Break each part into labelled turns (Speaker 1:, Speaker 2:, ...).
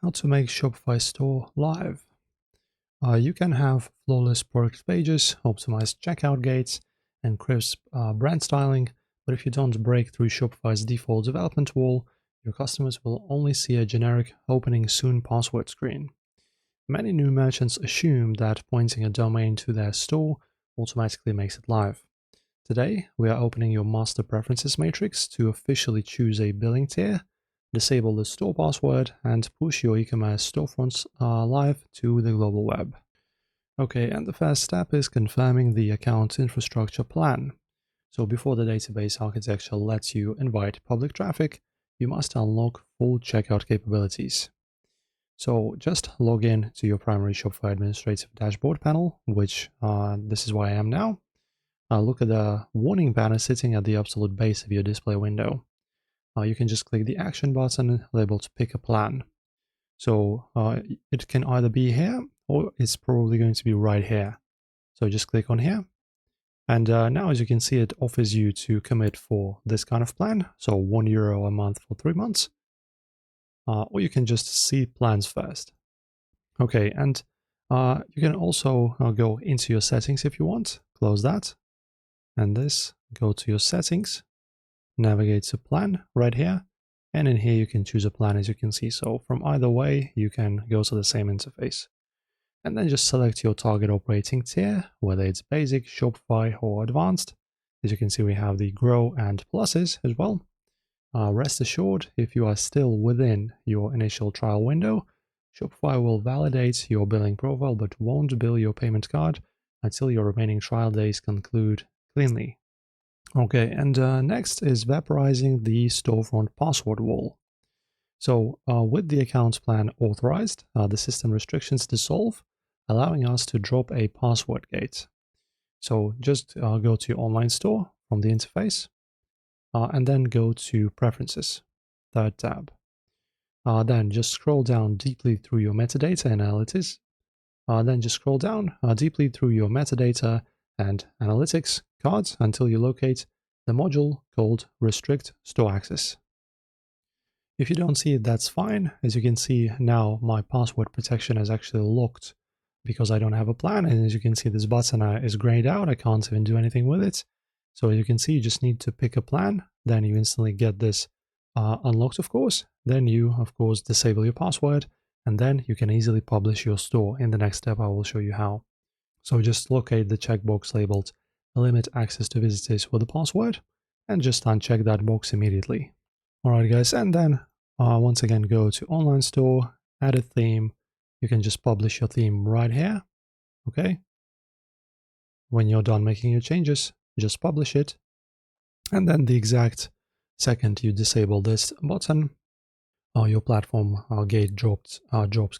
Speaker 1: How to make Shopify Store live. You can have flawless product pages, optimized checkout gates, and crisp brand styling, but if you don't break through Shopify's default development wall, your customers will only see a generic opening soon password screen. Many new merchants assume that pointing a domain to their store automatically makes it live. Today, we are opening your master preferences matrix to officially choose a billing tier, disable the store password, and push your e-commerce storefronts live to the global web. Okay, and the first step is confirming the account infrastructure plan. So before the database architecture lets you invite public traffic, you must unlock full checkout capabilities. So just log in to your primary Shopify administrative dashboard panel, which this is where I am now. Look at the warning banner sitting at the absolute base of your display window. You can just click the action button labeled pick a plan. So it can either be here or it's probably going to be right here. So just click on here. And now, as you can see, it offers you to commit for this kind of plan. So €1 a month for 3 months. Or you can just see plans first. Okay, and you can also go into your settings if you want. Close that. And this, go to your settings. Navigate to plan right here, and in here you can choose a plan, as you can see. So from either way you can go to the same interface, and then just select your target operating tier, whether it's basic, Shopify, or advanced. As you can see, we have the grow and pluses as well. Rest assured, if you are still within your initial trial window, Shopify will validate your billing profile but won't bill your payment card until your remaining trial days conclude cleanly. Okay, and next is vaporizing the storefront password wall. So with the account plan authorized, the system restrictions dissolve, allowing us to drop a password gate. So just go to your online store from the interface, and then go to Preferences, third tab. Then just scroll down deeply through your metadata analytics. Then just scroll down deeply through your metadata and analytics cards until you locate the module called Restrict Store Access. If you don't see it, that's fine. As you can see now, my password protection is actually locked because I don't have a plan. And as you can see, this button is grayed out. I can't even do anything with it. So as you can see, you just need to pick a plan. Then you instantly get this unlocked, of course. Then you, of course, disable your password. And then you can easily publish your store. In the next step, I will show you how. So just locate the checkbox labeled Limit Access to Visitors with a Password, and just uncheck that box immediately. Alright guys, and then once again go to Online Store, add a theme. You can just publish your theme right here, okay? When you're done making your changes, just publish it. And then the exact second you disable this button, your platform gate drops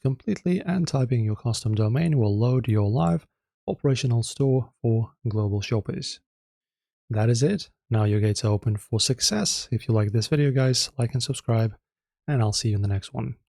Speaker 1: completely, and typing your custom domain will load your live operational store for global shoppers. That is it. Now your gates are open for success. If you like this video, guys, like and subscribe, and I'll see you in the next one.